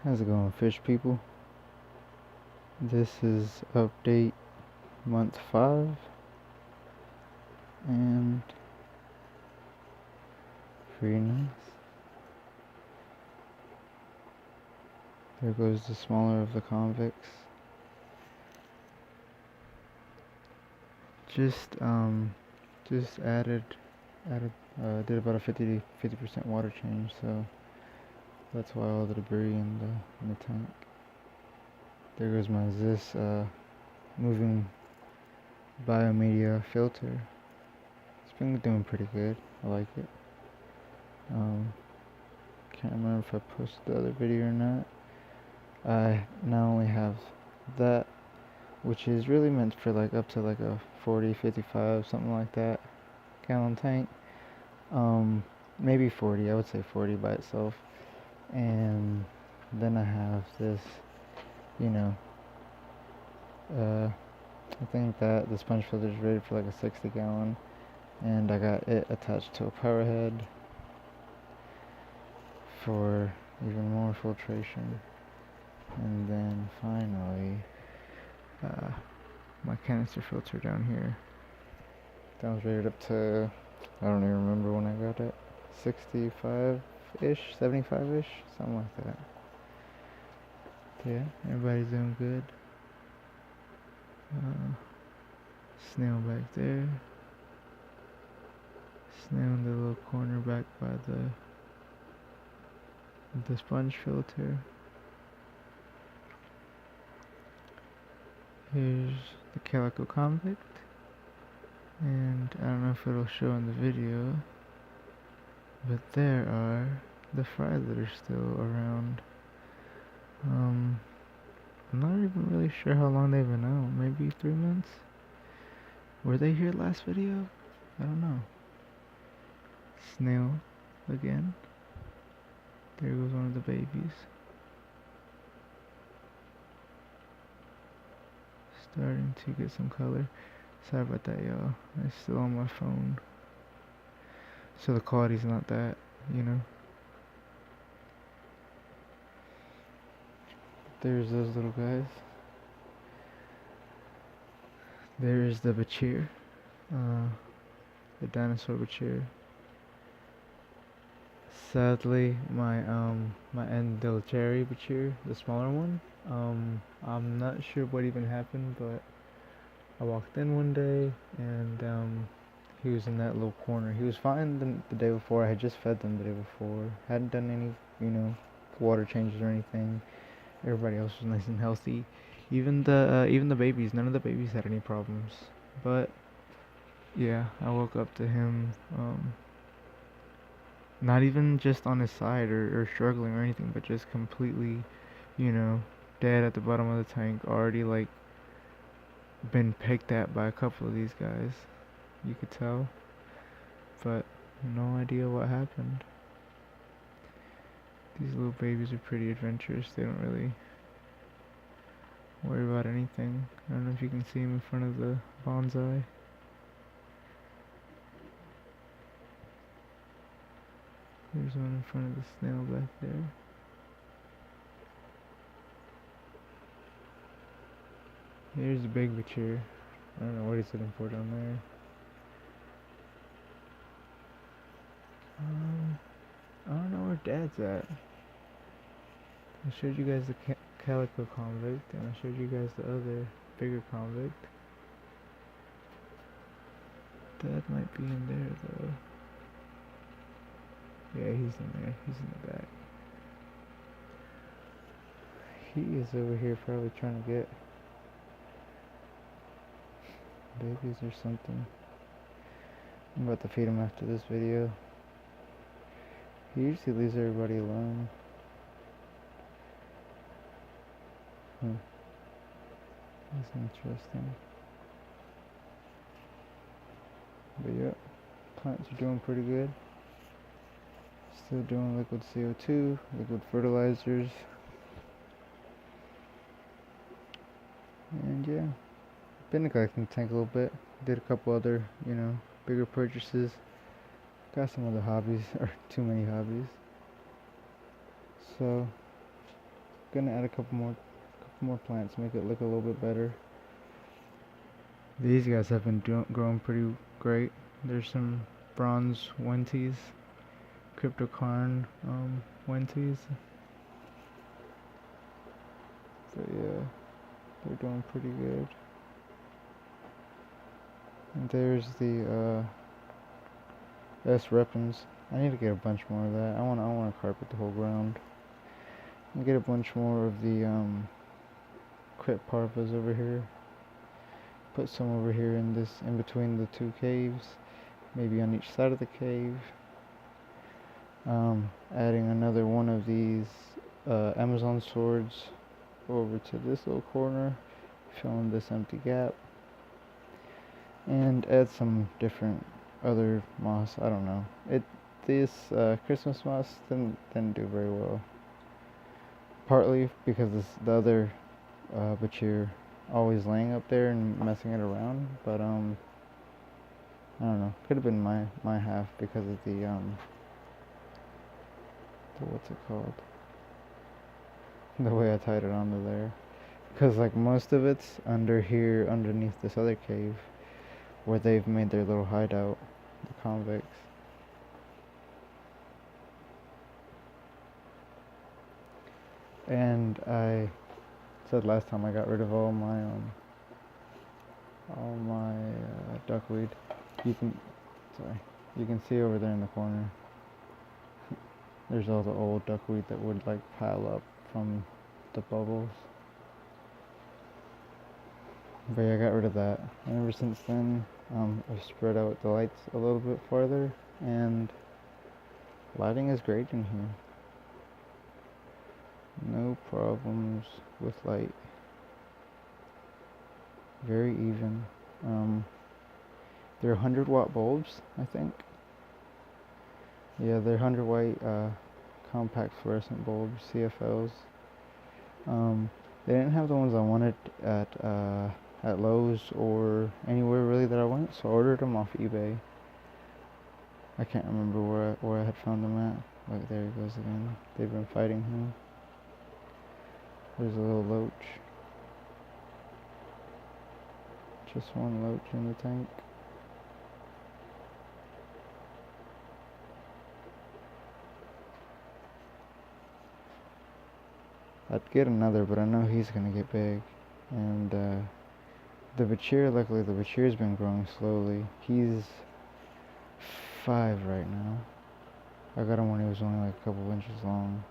How's it going, fish people? This is update month 5, and pretty nice. There goes the smaller of the convicts. Just did about a 50% water change, so that's why all the debris in the tank. There goes my Ziss moving biomedia filter. It's been doing pretty good. I like it. Can't remember if I posted the other video or not. I now only have that, which is really meant for like up to like a 40, 55, something like that gallon tank. Maybe 40, I would say 40 by itself. And then I have this, I think that the sponge filter is rated for like a 60 gallon, and I got it attached to a powerhead for even more filtration. And then finally, my canister filter down here. That was rated up to, I don't even remember when I got it, 65-ish, 75-ish, something like that. Yeah, everybody's doing good. Snail back there. Snail in the little corner back by the sponge filter. Here's the calico convict, and I don't know if it'll show in the video, but there are the fries that are still around. I'm not even really sure how long they've been out, maybe 3 months? Were they here last video? I don't know. Snail again. There goes one of the babies. Starting to get some color. Sorry about that, y'all. It's still on my phone, so the quality's not that, There's those little guys. There's the bichir, the dinosaur bichir. Sadly, my endlicheri bichir, the smaller one, I'm not sure what even happened, but I walked in one day and he was in that little corner. He was fine the day before. I had just fed them the day before. Hadn't done any, water changes or anything. Everybody else was nice and healthy. Even the babies. None of the babies had any problems. But yeah, I woke up to him, not even just on his side or struggling or anything, but just completely, dead at the bottom of the tank, already like been picked at by a couple of these guys. You could tell, but no idea what happened. These little babies are pretty adventurous. They don't really worry about anything. I don't know if you can see them in front of the bonsai. There's one in front of the snail back there. Here's the big bichir. I don't know what he's looking for down there. I don't know where Dad's at. I showed you guys the calico convict, and I showed you guys the other bigger convict. Dad might be in there though. Yeah, he's in there. He's in the back. He is over here probably trying to get babies or something. I'm about to feed him after this video. He usually leaves everybody alone. That's interesting. But yeah, plants are doing pretty good. Still doing liquid CO2, liquid fertilizers. And yeah, been neglecting the tank a little bit. Did a couple other, bigger purchases. Got some other hobbies, or too many hobbies. So, gonna add a couple more plants, make it look a little bit better. These guys have been growing pretty great. There's some bronze wenties, cryptocarn wenties. So yeah, they're doing pretty good. And there's the S repens. I need to get a bunch more of that. I wanna carpet the whole ground. And get a bunch more of the crypt parvas over here. Put some over here in between the two caves, maybe on each side of the cave. Adding another one of these Amazon swords over to this little corner, filling this empty gap, and add some different other moss. I don't know. This Christmas moss didn't do very well. Partly because the other bichir always laying up there and messing it around, but I don't know. Could have been my half because of the what's it called? The way I tied it onto there. Because like most of it's under here, underneath this other cave, where they've made their little hideout, the convicts. And I said last time I got rid of all my duckweed. You can see over there in the corner. There's all the old duckweed that would like pile up from the bubbles. But yeah, I got rid of that. And ever since then, I've spread out the lights a little bit farther, and lighting is great in here. No problems with light. Very even. They're 100-watt bulbs, I think. Yeah, they're 100-watt compact fluorescent bulbs, CFLs. They didn't have the ones I wanted at Lowe's or anywhere really that I went, so I ordered them off eBay. I can't remember where I had found them at. Look, there he goes again. They've been fighting him. There's a little loach. Just one loach in the tank. I'd get another, but I know he's gonna get big. And the bichir, luckily the bichir's been growing slowly. He's 5 right now. I got him when he was only like a couple inches long.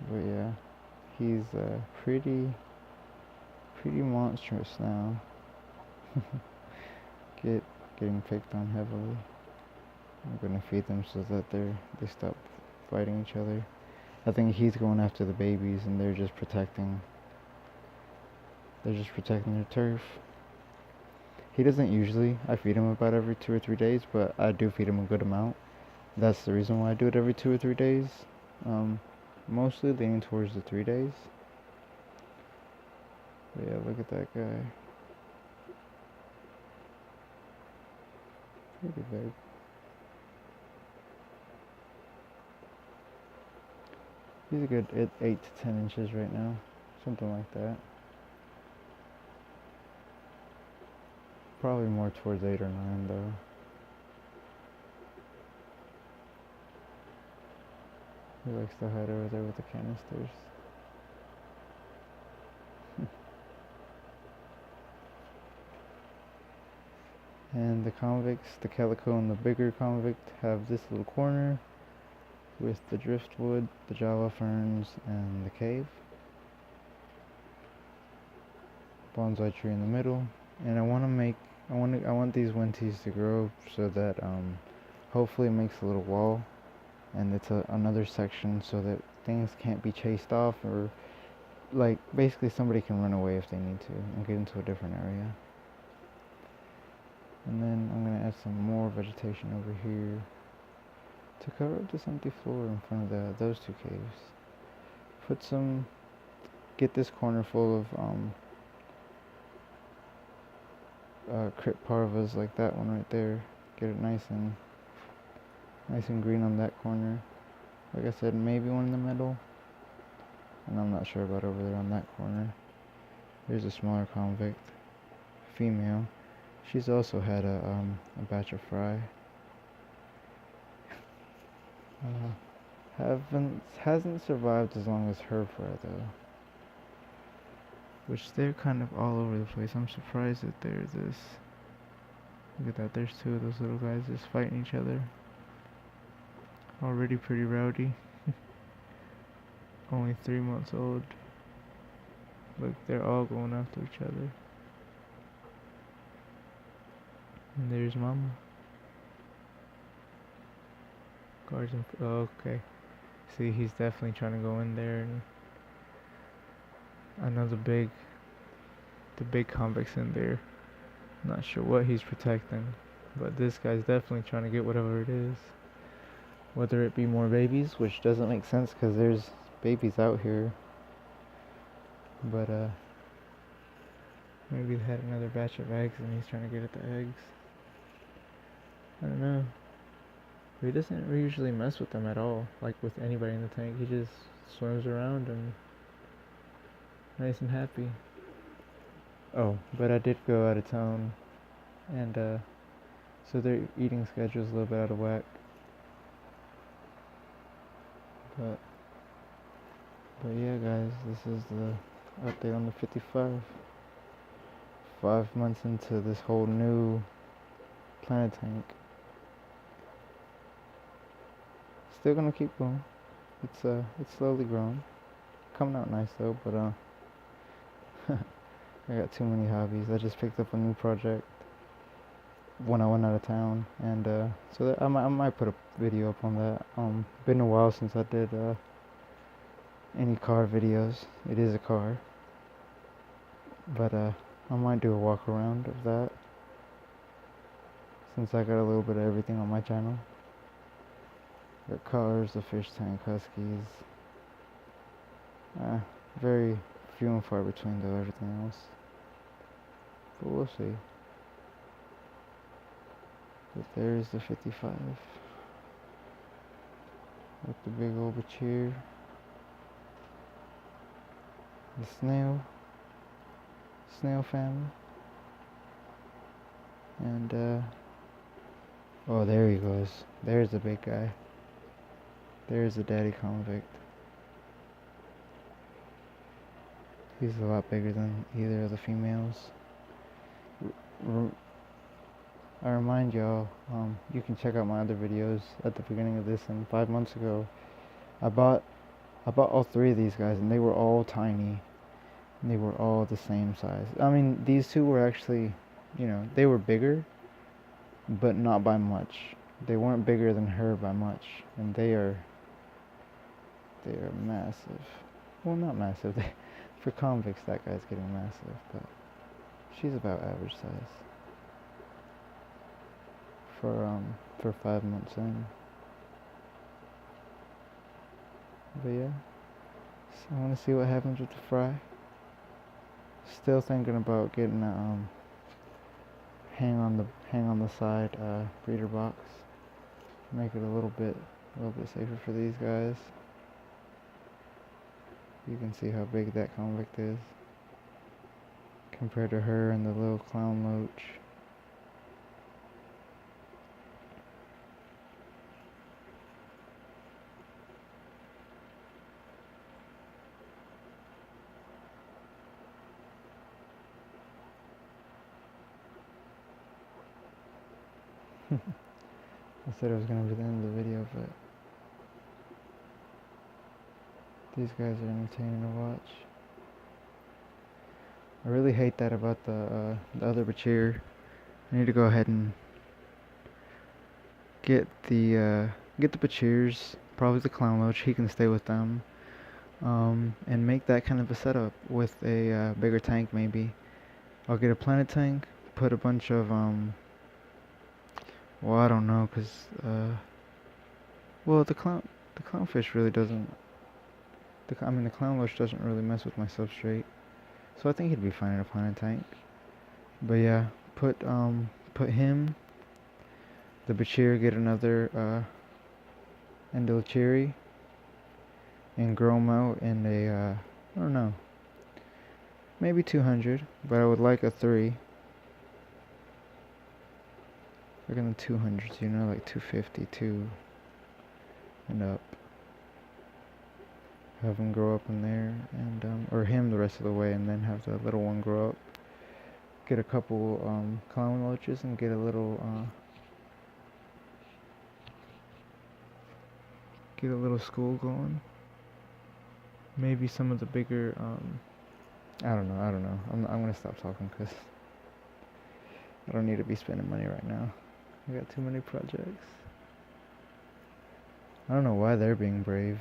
But yeah, he's pretty monstrous now. Getting picked on heavily. I'm gonna feed them so that they stop fighting each other. I think he's going after the babies, and they're just protecting their turf. He doesn't usually. I feed him about every 2 or 3 days, but I do feed him a good amount. That's the reason why I do it every 2 or 3 days. Mostly leaning towards the 3 days. But yeah, look at that guy. Pretty big. He's a good 8 to 10 inches right now. Something like that. Probably more towards 8 or 9 though. He likes to hide over there with the canisters. And the convicts, the calico and the bigger convict, have this little corner with the driftwood, the java ferns, and the cave. Bonsai tree in the middle. And I want these wenties to grow so that hopefully it makes a little wall, and it's another section so that things can't be chased off, or like basically somebody can run away if they need to and get into a different area. And then I'm gonna add some more vegetation over here to cover up this empty floor in front of those two caves. Get this corner full of crypt parvas like that one right there. Get it nice and green on that corner. Like I said, maybe one in the middle. And I'm not sure about over there on that corner. There's a smaller convict, female. She's also had a batch of fry. Hasn't survived as long as her fry though. Which they're kind of all over the place. I'm surprised that there's this. Look at that, there's two of those little guys just fighting each other. Already pretty rowdy. Only 3 months old. Look, they're all going after each other. And there's Mama. Guards and okay. See, he's definitely trying to go in there, and I know the big convict's in there. Not sure what he's protecting, but this guy's definitely trying to get whatever it is. Whether it be more babies, which doesn't make sense because there's babies out here. But maybe they had another batch of eggs and he's trying to get at the eggs. I don't know. But he doesn't usually mess with them at all, like with anybody in the tank. He just swims around and nice and happy. Oh, but I did go out of town, and so their eating schedule's a little bit out of whack. But yeah, guys, this is the update on the 55. 5 months into this whole new planet tank. Still gonna keep going. It's slowly growing. Coming out nice though, but I got too many hobbies. I just picked up a new project when I went out of town, and so that I might put a video up on that. Been a while since I did any car videos. It is a car, but I might do a walk around of that since I got a little bit of everything on my channel. Got cars, the fish tank, huskies. Very few and far between though, everything else. But we'll see. But there's the 55. With the big old bichir. The snail family. And oh, there he goes. There's the big guy. There's the daddy convict. He's a lot bigger than either of the females. I remind y'all, you can check out my other videos at the beginning of this, and 5 months ago, I bought all 3 of these guys, and they were all tiny. And they were all the same size. I mean, these 2 were actually, they were bigger, but not by much. They weren't bigger than her by much, and they are massive. Well, not massive. For convicts, that guy's getting massive, but she's about average size for 5 months in. But yeah, so I want to see what happens with the fry. Still thinking about getting a hang on the side breeder box. Make it a little bit safer for these guys. You can see how big that convict is compared to her and the little clown loach. I said it was going to be the end of the video, but these guys are entertaining to watch. I really hate that about the other bichir. I need to go ahead and get the bichirs, probably the clown loach. He can stay with them, and make that kind of a setup with a bigger tank. Maybe I'll get a planet tank, put a bunch of well, I don't know, cause well, the clownfish really doesn't. The clown loach doesn't really mess with my substrate, so I think he'd be fine in a planet tank. But yeah, put him, the bichir, get another endlicheri, and grow them out in a, I don't know, maybe 200, but I would like a 3. Like in the 200s, you know, like 250, 2 and up. Have him grow up in there, and or him the rest of the way, and then have the little one grow up. Get a couple clown loaches and get a little school going. Maybe some of the bigger I don't know. I'm gonna stop talking because I don't need to be spending money right now. I got too many projects. I don't know why they're being brave.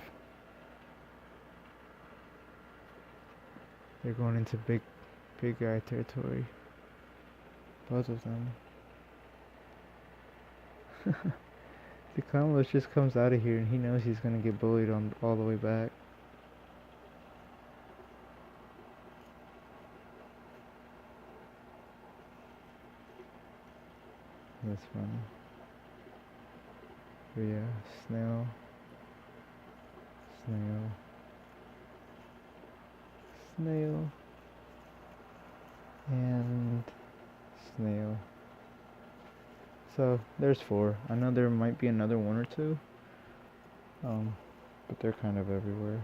They're going into big guy territory. Both of them. The Convict just comes out of here and he knows he's gonna get bullied on all the way back. That's funny. But yeah, snail, and snail. So there's 4. I know there might be another 1 or 2, but they're kind of everywhere.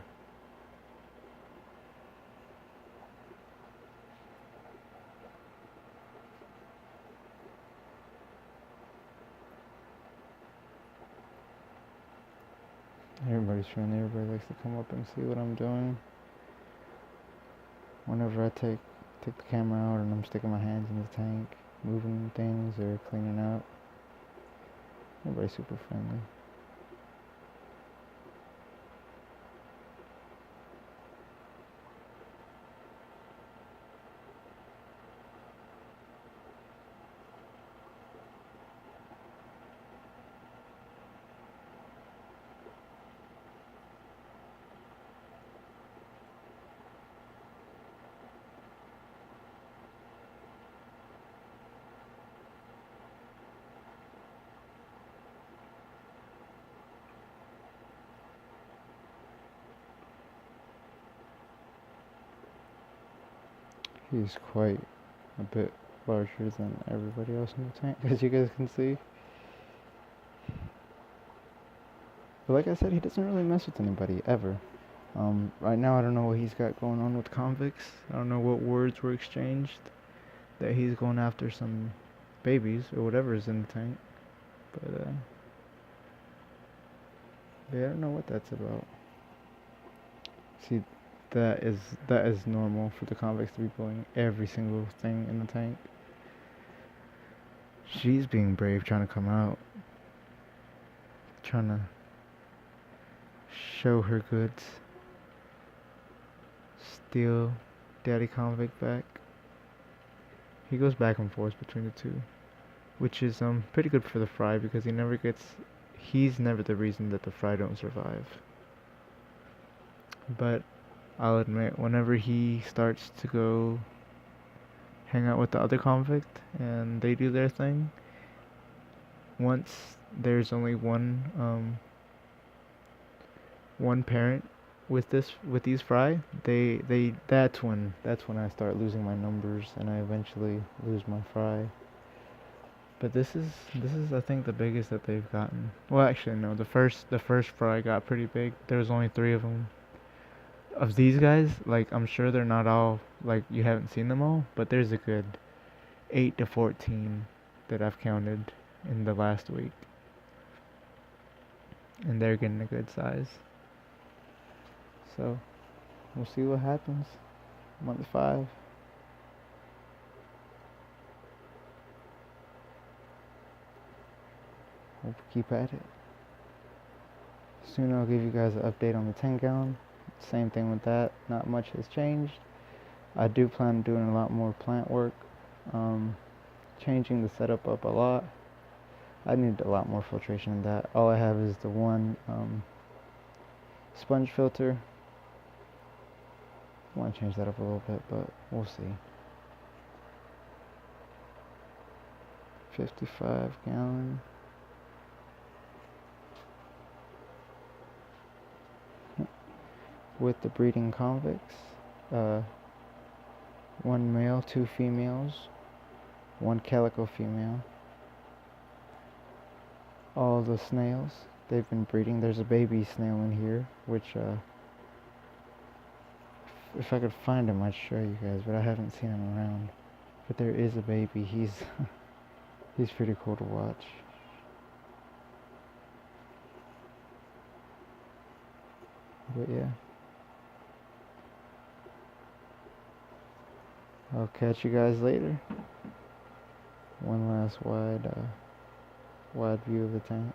Everybody's friendly. Everybody likes to come up and see what I'm doing. Whenever I take the camera out and I'm sticking my hands in the tank, moving things or cleaning up, everybody's super friendly. He's quite a bit larger than everybody else in the tank, as you guys can see. But like I said, he doesn't really mess with anybody, ever. Right now I don't know what he's got going on with convicts. I don't know what words were exchanged that he's going after some babies or whatever is in the tank. But yeah, I don't know what that's about. See, that is normal for the convicts to be pulling every single thing in the tank. She's being brave, trying to come out, trying to show her goods, steal daddy convict back. He goes back and forth between the two, which is pretty good for the fry because he's never the reason that the fry don't survive. But I'll admit, whenever he starts to go hang out with the other convict and they do their thing, once there's only one parent with these fry, that's when I start losing my numbers and I eventually lose my fry. But this is I think the biggest that they've gotten. Well, actually no, the first fry got pretty big. There was only 3 of them. Of these guys, like, I'm sure they're not all, like, you haven't seen them all, but there's a good 8 to 14 that I've counted in the last week. And they're getting a good size. So, we'll see what happens. Month 5. We'll keep at it. Soon I'll give you guys an update on the 10 gallon. Same thing with that, not much has changed. I do plan on doing a lot more plant work, changing the setup up a lot. I need a lot more filtration than that. All I have is the one sponge filter. I want to change that up a little bit, but we'll see. 55 gallon. with the breeding convicts. 1 male, 2 females, 1 calico female. All the snails, they've been breeding. There's a baby snail in here, which if I could find him, I'd show you guys, but I haven't seen him around. But there is a baby. He's he's pretty cool to watch. But yeah, I'll catch you guys later. One last wide view of the tank.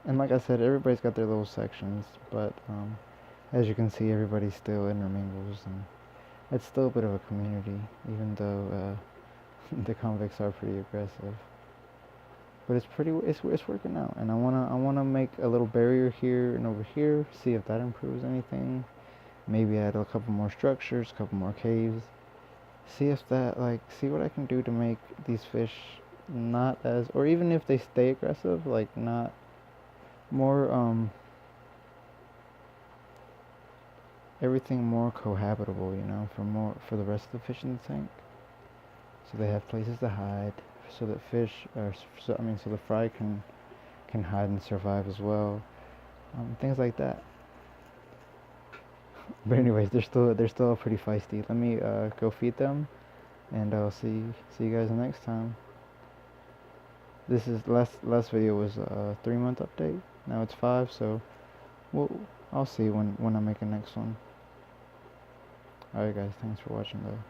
And like I said, everybody's got their little sections, but as you can see, everybody still intermingles, and it's still a bit of a community, even though the convicts are pretty aggressive. But it's working out, and I wanna make a little barrier here and over here, see if that improves anything. Maybe add a couple more structures, a couple more caves. See if that, see what I can do to make these fish not as, or even if they stay aggressive, not more, everything more cohabitable, for the rest of the fish in the tank. So they have places to hide, so that so the fry can hide and survive as well. Things like that. But anyways, they're still pretty feisty. Let me go feed them, and I'll see you guys next time. This is last video was a 3-month update. Now it's 5, so I'll see when I make the next one. Alright guys, thanks for watching though.